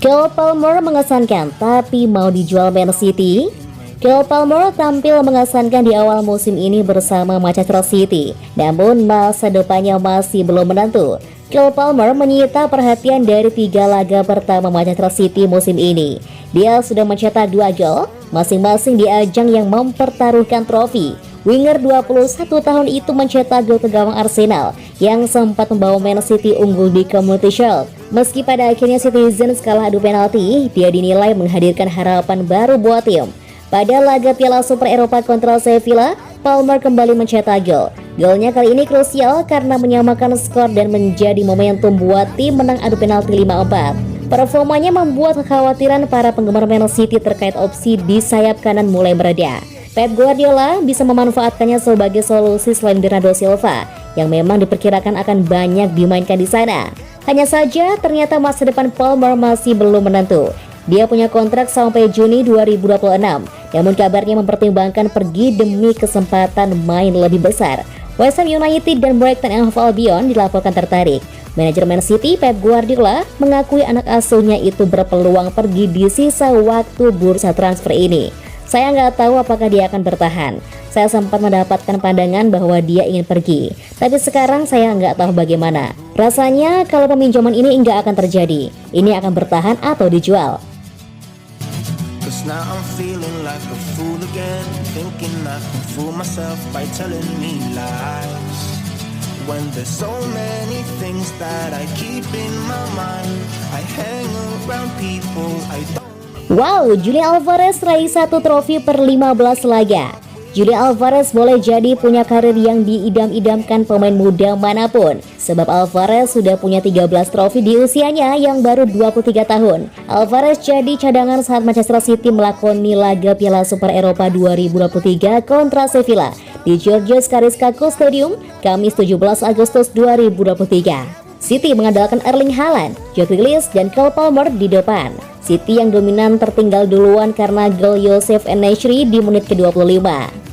Cole Palmer mengesankan tapi mau dijual Man City. Cole Palmer tampil mengesankan di awal musim ini bersama Manchester City, namun masa depannya masih belum menentu. Cole Palmer menyita perhatian dari 3 laga pertama Manchester City musim ini. Dia sudah mencetak 2 gol, masing-masing di ajang yang mempertaruhkan trofi. Winger 21 tahun itu mencetak gol ke gawang Arsenal yang sempat membawa Man City unggul di Community Shield. Meski pada akhirnya Citizens kalah adu penalti, dia dinilai menghadirkan harapan baru buat tim. Pada laga Piala Super Eropa kontra Sevilla, Palmer kembali mencetak gol. Golnya kali ini krusial karena menyamakan skor dan menjadi momentum buat tim menang adu penalti 5-4. Performanya membuat kekhawatiran para penggemar Man City terkait opsi di sayap kanan mulai mereda. Pep Guardiola bisa memanfaatkannya sebagai solusi selain Bernardo Silva yang memang diperkirakan akan banyak dimainkan di sana. Hanya saja ternyata masa depan Palmer masih belum menentu. Dia punya kontrak sampai Juni 2026, namun kabarnya mempertimbangkan pergi demi kesempatan main lebih besar. West Ham United dan Brighton and Hove Albion dilaporkan tertarik. Manajer Man City Pep Guardiola mengakui anak asuhnya itu berpeluang pergi di sisa waktu bursa transfer ini. Saya nggak tahu apakah dia akan bertahan. Saya sempat mendapatkan pandangan bahwa dia ingin pergi, tapi sekarang saya nggak tahu bagaimana. Rasanya kalau peminjaman ini nggak akan terjadi. Ini akan bertahan atau dijual. Wow, Julian Alvarez raih 1 trofi per 15 laga. Julian Alvarez boleh jadi punya karir yang diidam-idamkan pemain muda manapun, sebab Alvarez sudah punya 13 trofi di usianya yang baru 23 tahun. Alvarez jadi cadangan saat Manchester City melakoni laga Piala Super Eropa 2023 kontra Sevilla di Georgios Karaiskakis Stadium, Kamis 17 Agustus 2023. City mengandalkan Erling Haaland, Joe Grealish, dan Cole Palmer di depan. City yang dominan tertinggal duluan karena gol Youssef En-Nesyri di menit ke-25.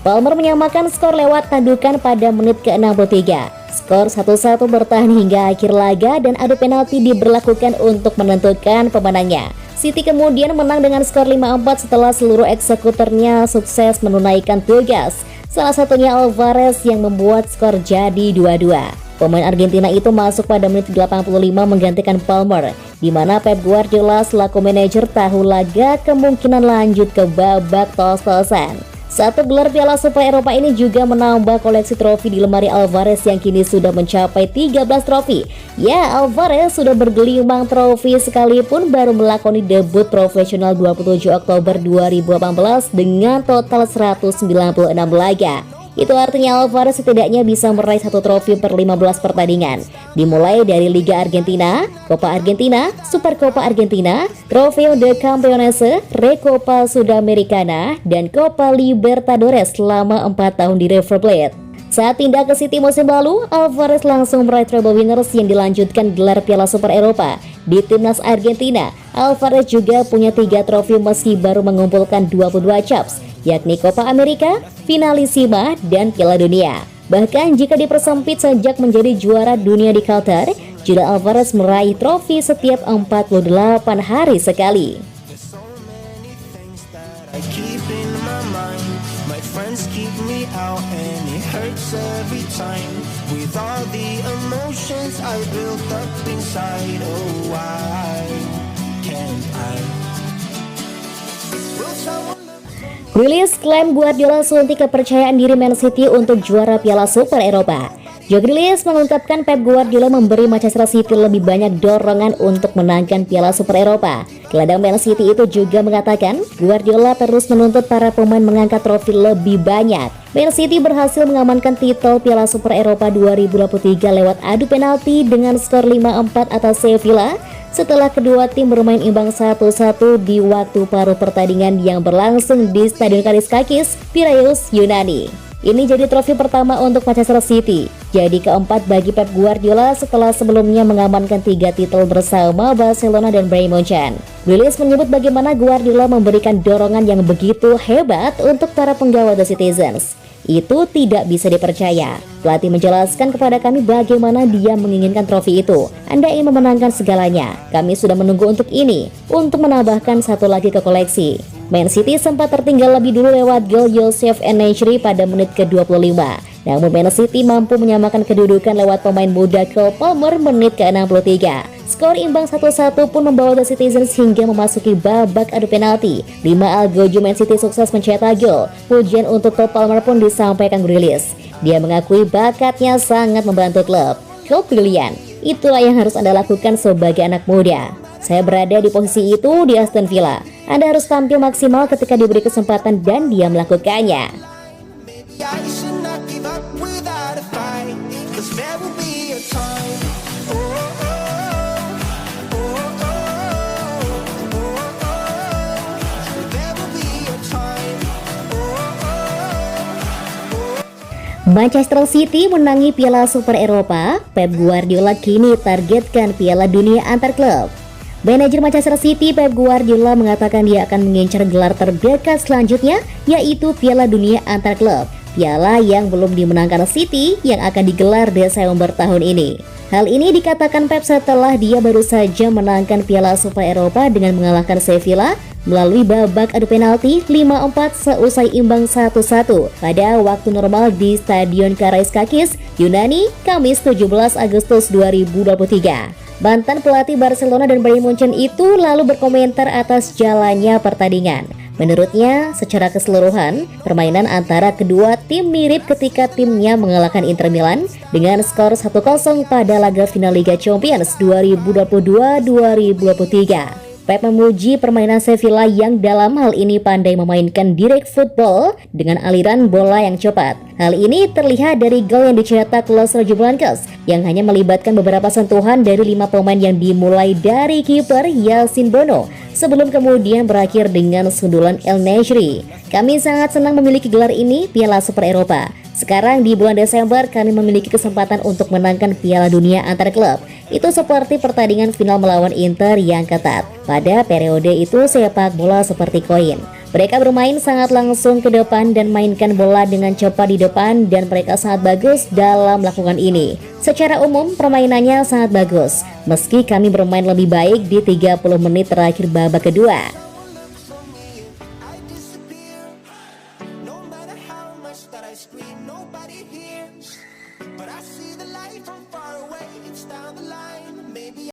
Palmer menyamakan skor lewat tandukan pada menit ke-63. Skor 1-1 bertahan hingga akhir laga dan adu penalti diberlakukan untuk menentukan pemenangnya. City kemudian menang dengan skor 5-4 setelah seluruh eksekutornya sukses menunaikan tugas. Salah satunya Alvarez yang membuat skor jadi 2-2. Pemain Argentina itu masuk pada menit 85 menggantikan Palmer, di mana Pep Guardiola selaku manajer tahu laga kemungkinan lanjut ke babak tos-tosan. Satu gelar Piala Super Eropa ini juga menambah koleksi trofi di lemari Alvarez yang kini sudah mencapai 13 trofi. Ya, Alvarez sudah bergelimang trofi sekalipun baru melakoni debut profesional 27 Oktober 2018 dengan total 196 laga. Itu artinya Alvarez setidaknya bisa meraih 1 trofi per 15 pertandingan, dimulai dari Liga Argentina, Copa Argentina, Supercopa Argentina, Trofeo de Campeones, Recopa Sudamericana, dan Copa Libertadores selama 4 tahun di River Plate. Saat pindah ke City musim lalu, Alvarez langsung meraih treble winners yang dilanjutkan gelar Piala Super Eropa. Di timnas Argentina, Alvarez juga punya 3 trofi meski baru mengumpulkan 22 caps, yakni Copa America, Finalissima, dan Piala Dunia. Bahkan jika dipersempit sejak menjadi juara dunia di Qatar, Julian Alvarez meraih trofi setiap 48 hari sekali. Grealish klaim Guardiola suntik kepercayaan diri Man City untuk juara Piala Super Eropa. Joe Grealish mengungkapkan Pep Guardiola memberi Manchester City lebih banyak dorongan untuk menangkan Piala Super Eropa. Gelandang Man City itu juga mengatakan Guardiola terus menuntut para pemain mengangkat trofi lebih banyak. Man City berhasil mengamankan titel Piala Super Eropa 2023 lewat adu penalti dengan skor 5-4 atas Sevilla, setelah kedua tim bermain imbang 1-1 di waktu paruh pertandingan yang berlangsung di Stadion Karaiskakis, Piraeus, Yunani. Ini jadi trofi pertama untuk Manchester City, jadi keempat bagi Pep Guardiola setelah sebelumnya mengamankan 3 titel bersama Barcelona dan Bayern Munchen. Grealish menyebut bagaimana Guardiola memberikan dorongan yang begitu hebat untuk para penggawa The Citizens. Itu tidak bisa dipercaya. Pelatih menjelaskan kepada kami bagaimana dia menginginkan trofi itu. Anda ingin memenangkan segalanya. Kami sudah menunggu untuk ini, untuk menambahkan satu lagi ke koleksi. Man City sempat tertinggal lebih dulu lewat gol Youssef En-Nesyri pada menit ke-25. Namun Man City mampu menyamakan kedudukan lewat pemain muda Cole Palmer menit ke-63. Skor imbang 1-1 pun membawa The Citizens hingga memasuki babak adu penalti. 5 algojo Man City sukses mencetak gol. Pujian untuk Cole Palmer pun disampaikan Grealish. Dia mengakui bakatnya sangat membantu klub. Cole brilian, itulah yang harus Anda lakukan sebagai anak muda. Saya berada di posisi itu di Aston Villa. Anda harus tampil maksimal ketika diberi kesempatan dan dia melakukannya. Manchester City menangi Piala Super Eropa. Pep Guardiola kini targetkan Piala Dunia antar klub. Manajer Manchester City Pep Guardiola mengatakan dia akan mengincar gelar terdekat selanjutnya, yaitu Piala Dunia antar klub. Piala yang belum dimenangkan City yang akan digelar Desember tahun ini. Hal ini dikatakan Pep setelah dia baru saja menangkan Piala Super Eropa dengan mengalahkan Sevilla melalui babak adu penalti 5-4 seusai imbang 1-1 pada waktu normal di Stadion Karaiskakis, Yunani, Kamis 17 Agustus 2023. Mantan pelatih Barcelona dan Bayern Munchen itu lalu berkomentar atas jalannya pertandingan. Menurutnya, secara keseluruhan, permainan antara kedua tim mirip ketika timnya mengalahkan Inter Milan dengan skor 1-0 pada laga final Liga Champions 2022-2023. Pep memuji permainan Sevilla yang dalam hal ini pandai memainkan direct football dengan aliran bola yang cepat. Hal ini terlihat dari gol yang dicetak Los Rojiblancos yang hanya melibatkan beberapa sentuhan dari 5 pemain yang dimulai dari kiper Yassine Bono sebelum kemudian berakhir dengan sundulan En-Nesyri. Kami sangat senang memiliki gelar ini, Piala Super Eropa. Sekarang di bulan Desember kami memiliki kesempatan untuk menangkan Piala Dunia antar klub. Itu seperti pertandingan final melawan Inter yang ketat. Pada periode itu sepak bola seperti koin. Mereka bermain sangat langsung ke depan dan mainkan bola dengan cepat di depan dan mereka sangat bagus dalam melakukan ini. Secara umum permainannya sangat bagus, meski kami bermain lebih baik di 30 menit terakhir babak kedua. That I scream, nobody hears, but I see the light.